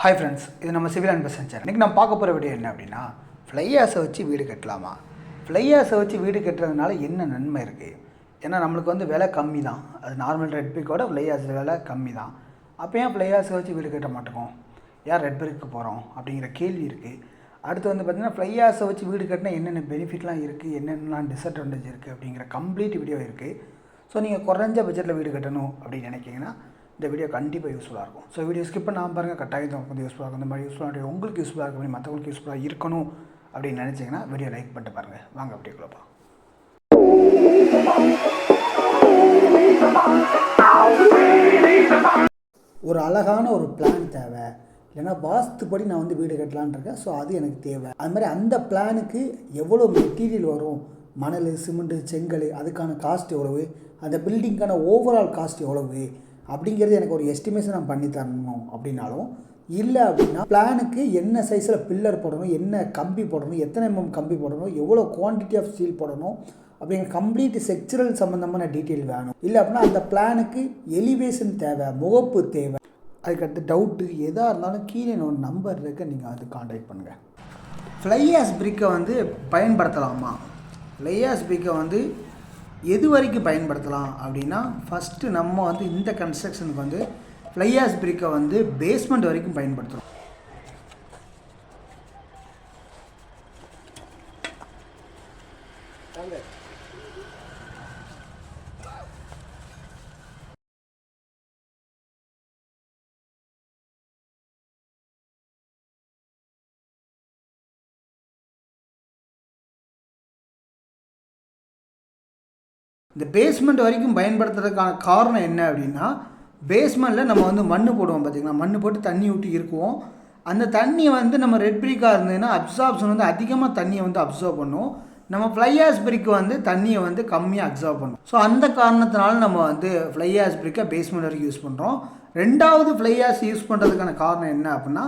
Hi friends, இது நம்ம civil and bus centre. இன்றைக்கி நம்ம பார்க்க போகிற வீடியோ என்ன அப்படின்னா, ஃப்ளை ஆஷை வச்சு வீடு கட்டலாமா? ஃப்ளை ஆஷை வச்சு வீடு கட்டுறதுனால என்ன நன்மை இருக்குது? ஏன்னா நம்மளுக்கு வந்து விலை கம்மி தான். அது நார்மல் ரெட் பிரிக்கோட ஃப்ளை ஆஷ் விலை கம்மி தான். அப்போ ஏன் ஃப்ளை ஆஷை வச்சு வீடு கட்ட மாட்டோம்? ஏன் ரெட் பிரிக்கு போகிறோம் அப்படிங்கிற கேள்வி இருக்குது. அடுத்து வந்து பார்த்திங்கன்னா, ஃப்ளை ஆஷை வச்சு வீடு கட்டினா என்னென்ன பெனிஃபிட்லாம் இருக்குது, என்னென்னலாம் டிஸ்அட்வான்டேஜ் இருக்குது அப்படிங்கிற கம்ப்ளீட் வீடியோ இருக்குது. ஸோ நீங்கள் குறைஞ்ச பட்ஜெட்டில் வீடு கட்டணும் அப்படின்னு நினைக்கிங்கன்னா இந்த வீடியோ கண்டிப்பாக யூஸ்ஃபுல்லாக இருக்கும். ஸோ வீடியோ ஸ்கிப் பண்ணாமல் பாருங்கள், கட்டாயத்தை வந்து யூஸ்ஃபுல்லாக இருக்கும். இந்த மாதிரி யூஸ்ஃபுல்லாக உங்களுக்கு யூஸ்ஃபுல்லாக இருக்கும், மற்றவங்களுக்கு யூஸ்ஃபுல்லாக இருக்கணும் அப்படின்னு நினச்சிங்கன்னா வீடியோ லைக் பண்ணிட்டு பாருங்கள். வாங்க வீடியோக்குள்ள போகலாம். ஒரு அழகான ஒரு பிளான் தேவை, இல்லைன்னா வாஸ்துப்படி நான் வந்து வீடு கட்டலான் இருக்கேன். ஸோ அது எனக்கு தேவை. அது மாதிரி அந்த பிளானுக்கு எவ்வளோ மெட்டீரியல் வரும், மணல், சிமெண்ட்டு, செங்கல், அதுக்கான காஸ்ட் எவ்வளவு, அந்த பில்டிங்க்கான ஓவரால் காஸ்ட் எவ்வளவு அப்படிங்கிறது எனக்கு ஒரு எஸ்டிமேஷன் நான் பண்ணி தரணும் அப்படின்னாலும், இல்லை அப்படின்னா பிளானுக்கு என்ன சைஸில் பில்லர் போடணும், என்ன கம்பி போடணும், எத்தனை கம்பி போடணும், எவ்வளோ குவான்டிட்டி ஆஃப் ஸ்டீல் போடணும் அப்படிங்கிற கம்ப்ளீட் செக்சுரல் சம்மந்தமான டீட்டெயில் வேணும். இல்லை அப்படின்னா அந்த பிளானுக்கு எலிவேஷன் தேவை, முகப்பு தேவை. அதுக்கடுத்து டவுட்டு எதாக இருந்தாலும் கீழே ஒரு நம்பர் இருக்குது, நீங்கள் அது கான்டாக்ட் பண்ணுங்கள். ஃப்ளை ஆஷ் பிரிக்கை வந்து பயன்படுத்தலாமா? ஃப்ளை ஆஷ் பிரிக்கை வந்து எது வரைக்கும் பயன்படுத்தலாம் அப்படின்னா, ஃபஸ்ட்டு நம்ம வந்து இந்த கன்ஸ்ட்ரக்ஷனுக்கு வந்து ஃப்ளை ஆஷ் பிரிக்கை வந்து பேஸ்மெண்ட் வரைக்கும் பயன்படுத்தணும். இந்த பேஸ்மெண்ட் வரைக்கும் பயன்படுத்துறதுக்கான காரணம் என்ன அப்படின்னா, பேஸ்மெண்ட்டில் நம்ம வந்து மண் போடுவோம் பார்த்திங்களா, மண் போட்டு தண்ணி ஊற்றி இருக்குவோம். அந்த தண்ணியை வந்து நம்ம ரெட் பிரிக்காக இருந்ததுன்னா அப்சார்ப்ஷன் வந்து அதிகமாக தண்ணியை வந்து அப்சர்வ் பண்ணும். நம்ம ஃப்ளை ஆஷ் பிரிக்கு வந்து தண்ணியை வந்து கம்மியாக அப்சர்வ் பண்ணும். ஸோ அந்த காரணத்தினால நம்ம வந்து ஃப்ளை ஆஷ் பிரிக்கை பேஸ்மெண்ட் வரைக்கும் யூஸ் பண்ணுறோம். ரெண்டாவது ஃப்ளை ஆஷ் யூஸ் பண்ணுறதுக்கான காரணம் என்ன அப்படின்னா,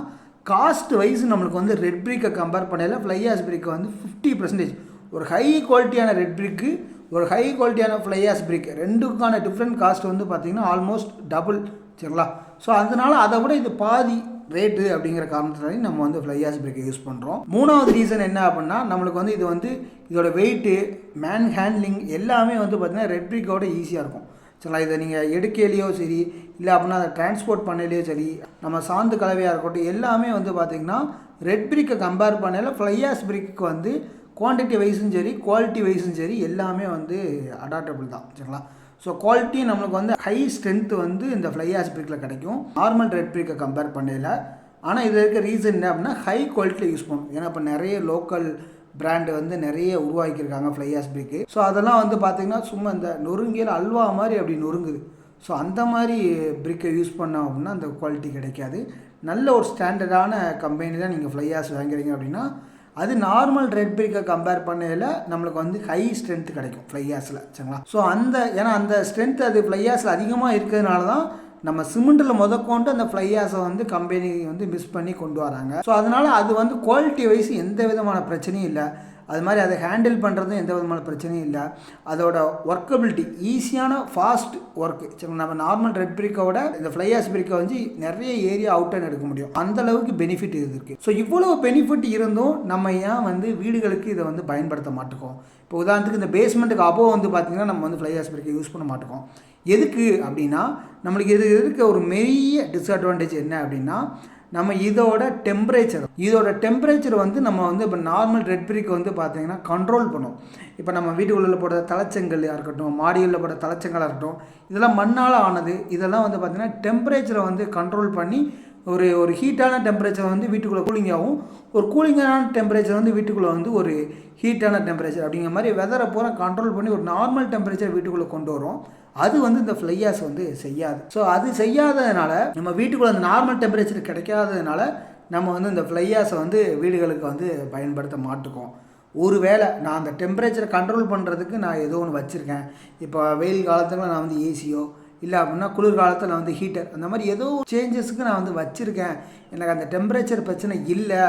காஸ்ட் வைஸ் நம்மளுக்கு வந்து ரெட் பிரிக்கை கம்பேர் பண்ணல ஃப்ளை ஆஷ் பிரிக்கை வந்து 50% ஒரு ஹை குவாலிட்டியான ரெட் பிரிக்கு, ஒரு ஹை குவாலிட்டியான ஃப்ளை ஆஷ் பிரிக், ரெண்டுக்கான டிஃப்ரெண்ட் காஸ்ட் வந்து பார்த்திங்கன்னா ஆல்மோஸ்ட் டபுள். சரிங்களா? ஸோ அதனால் அதை விட இது பாதி ரேட்டு அப்படிங்கிற காரணத்தினால நம்ம வந்து ஃப்ளை ஆஷ் பிரிக்கை யூஸ் பண்ணுறோம். மூணாவது ரீசன் என்ன அப்படின்னா, நம்மளுக்கு வந்து இது வந்து இதோட வெயிட்டு, மேன் ஹேண்ட்லிங் எல்லாமே வந்து பார்த்திங்கன்னா ரெட் பிரிக்கோட ஈஸியாக இருக்கும். சரிங்களா? இதை நீங்கள் எடுக்கையிலையோ சரி, இல்லை அப்படின்னா அதை டிரான்ஸ்போர்ட் பண்ணலையோ சரி, நம்ம சாந்து கலவையாக இருக்கட்டும், எல்லாமே வந்து பார்த்திங்கன்னா ரெட் பிரிக்கை கம்பேர் பண்ணல ஃப்ளை ஆஷ் பிரிக்கு வந்து குவான்டிட்டி வைஸும் சரி, குவாலிட்டி வைஸும் சரி, எல்லாமே வந்து அடாப்டபிள் தான். சரிங்களா? ஸோ குவாலிட்டி நம்மளுக்கு வந்து ஹை ஸ்ட்ரென்த் வந்து இந்த ஃப்ளை ஆஷ் பிரிக்கில் கிடைக்கும், நார்மல் ரெட் பிரிக்கை கம்பேர் பண்ணல. ஆனால் இதில் இருக்க ரீசன் என்ன அப்படின்னா, ஹை குவாலிட்டியில் யூஸ் பண்ணும். ஏன்னா இப்போ நிறைய லோக்கல் பிராண்டு வந்து நிறைய உருவாக்கியிருக்காங்க ஃப்ளை ஆஷ் பிரிக்கு. ஸோ அதெல்லாம் வந்து பார்த்திங்கன்னா சும்மா இந்த நொறுங்கியில் அல்வா மாதிரி அப்படி நொறுங்குது. ஸோ அந்த மாதிரி பிரிக்கை யூஸ் பண்ணோம் அப்படின்னா அந்த குவாலிட்டி கிடைக்காது. நல்ல ஒரு ஸ்டாண்டர்டான கம்பெனி தான் நீங்கள் ஃப்ளை ஆஷ் வாங்குறீங்க அப்படின்னா, அது நார்மல் ரெட் பிரிக்கை கம்பேர் பண்ணையில் நம்மளுக்கு வந்து ஹை ஸ்ட்ரென்த் கிடைக்கும் ஃப்ளை ஆஷில். சரிங்களா? ஸோ ஏன்னா அந்த ஸ்ட்ரென்த் அது ஃப்ளை ஆஷில் அதிகமாக இருக்கிறதுனால தான் நம்ம சிமெண்ட்டில் முதற்கொண்டு அந்த ஃப்ளை ஆஷை வந்து கம்பெனி வந்து மிஸ் பண்ணி கொண்டு வராங்க. ஸோ அதனால் அது வந்து குவாலிட்டி வைஸ் எந்த விதமான பிரச்சனையும் இல்லை. அது மாதிரி அதை ஹேண்டில் பண்ணுறதும் எந்த விதமான பிரச்சனையும் இல்லை. அதோட ஒர்க்கபிலிட்டி ஈஸியான ஃபாஸ்ட் ஒர்க்கு. சரி, நம்ம நார்மல் ரெட் பிரிக்கோட இந்த ஃப்ளை ஆஷ் பிரிக்கை வந்து நிறைய ஏரியா அவுட் அண்ட் எடுக்க முடியும். அந்த அளவுக்கு பெனிஃபிட் இது இருக்குது. ஸோ இவ்வளோ பெனிஃபிட் இருந்தும் நம்ம ஏன் வந்து வீடுகளுக்கு இதை வந்து பயன்படுத்த மாட்டோம்? இப்போ உதாரணத்துக்கு இந்த பேஸ்மெண்ட்டுக்கு அப்போ வந்து பார்த்திங்கன்னா நம்ம வந்து ஃப்ளை ஆஷ் பிரிக்கை யூஸ் பண்ண மாட்டோம். எதுக்கு அப்படின்னா, நம்மளுக்கு இது இருக்க ஒரு பெரிய டிஸ்அட்வான்டேஜ் என்ன அப்படின்னா, நம்ம இதோட டெம்பரேச்சர் வந்து நம்ம வந்து இப்போ நார்மல் ரெட் பிரிக்கை வந்து பார்த்திங்கன்னா கண்ட்ரோல் பண்ணும். இப்போ நம்ம வீட்டுக்குள்ளே போடுற தலைச்சங்கல்லாக இருக்கட்டும், மாடிகளில் போடுற தலைச்சங்களாக இருக்கட்டும், இதெல்லாம் மண்ணால் ஆனது. இதெல்லாம் வந்து பார்த்திங்கன்னா டெம்பரேச்சரை வந்து கண்ட்ரோல் பண்ணி ஒரு ஹீட்டான டெம்பரேச்சர் வந்து வீட்டுக்குள்ளே கூலிங்காகவும், ஒரு கூலிங்கான டெம்பரேச்சர் வந்து வீட்டுக்குள்ளே வந்து ஒரு ஹீட்டான டெம்பரேச்சர் அப்படிங்கிற மாதிரி வெதரை பூரா கண்ட்ரோல் பண்ணி ஒரு நார்மல் டெம்பரேச்சர் வீட்டுக்குள்ளே கொண்டு வரும். அது வந்து இந்த ஃப்ளை ஆஷ் வந்து செய்யாது. ஸோ அது செய்யாததுனால, நம்ம வீட்டுக்குள்ளே அந்த நார்மல் டெம்பரேச்சர் கிடைக்காததுனால நம்ம வந்து இந்த ஃப்ளை ஆஷை வந்து வீடுகளுக்கு வந்து பயன்படுத்த மாட்டோம். ஒருவேளை நான் அந்த டெம்பரேச்சரை கண்ட்ரோல் பண்ணுறதுக்கு நான் ஏதோ ஒன்று வச்சுருக்கேன். இப்போ வெயில் காலத்தில் நான் வந்து ஏசியோ, இல்லை அப்படின்னா குளிர் காலத்தில் நான் வந்து ஹீட்டர், அந்த மாதிரி ஏதோ சேஞ்சஸுக்கு நான் வந்து வச்சுருக்கேன், எனக்கு அந்த டெம்பரேச்சர் பிரச்சனை இல்லை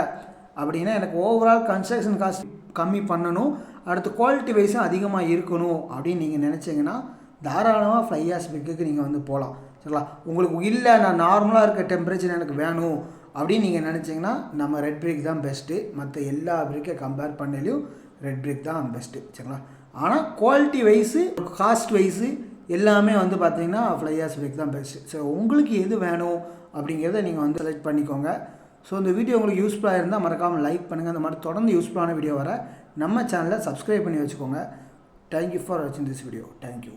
அப்படின்னா, எனக்கு ஓவரால் கன்ஸ்ட்ரக்ஷன் காஸ்ட் கம்மி பண்ணணும், அடுத்து குவாலிட்டி வைஸும் அதிகமாக இருக்கணும் அப்படின்னு நீங்கள் நினச்சிங்கன்னா தாராளமாக ஃப்ளை ஆஷ் பிரிக்குக்கு நீங்கள் வந்து போகலாம். சரிங்களா? உங்களுக்கு இல்லை, நான் நார்மலாக இருக்க டெம்பரேச்சர் எனக்கு வேணும் அப்படின்னு நீங்கள் நினச்சிங்கன்னா நம்ம ரெட் பிரேக் தான் பெஸ்ட்டு. மற்ற எல்லா பிரேக்கை கம்பேர் பண்ணலையும் ரெட் பிரேக் தான் பெஸ்ட்டு சரிங்களா. ஆனால் குவாலிட்டி வைஸு காஸ்ட் வைஸு எல்லாமே வந்து பார்த்தீங்கன்னா ஃப்ளையாஸ் பிரேக் தான் பெஸ்ட்டு. ஸோ உங்களுக்கு எது வேணும் அப்படிங்கிறத நீங்கள் வந்து செலக்ட் பண்ணிக்கோங்க. ஸோ இந்த வீடியோ உங்களுக்கு யூஸ்ஃபுல்லாக இருந்தால் மறக்காமல் லைக் பண்ணுங்கள். அந்த மாதிரி தொடர்ந்து யூஸ்ஃபுல்லான வீடியோ வர நம்ம சேனலை சப்ஸ்கிரைப் பண்ணி வச்சுக்கோங்க. தேங்க்யூ ஃபார் வாட்சிங் திஸ் வீடியோ. தேங்க்யூ.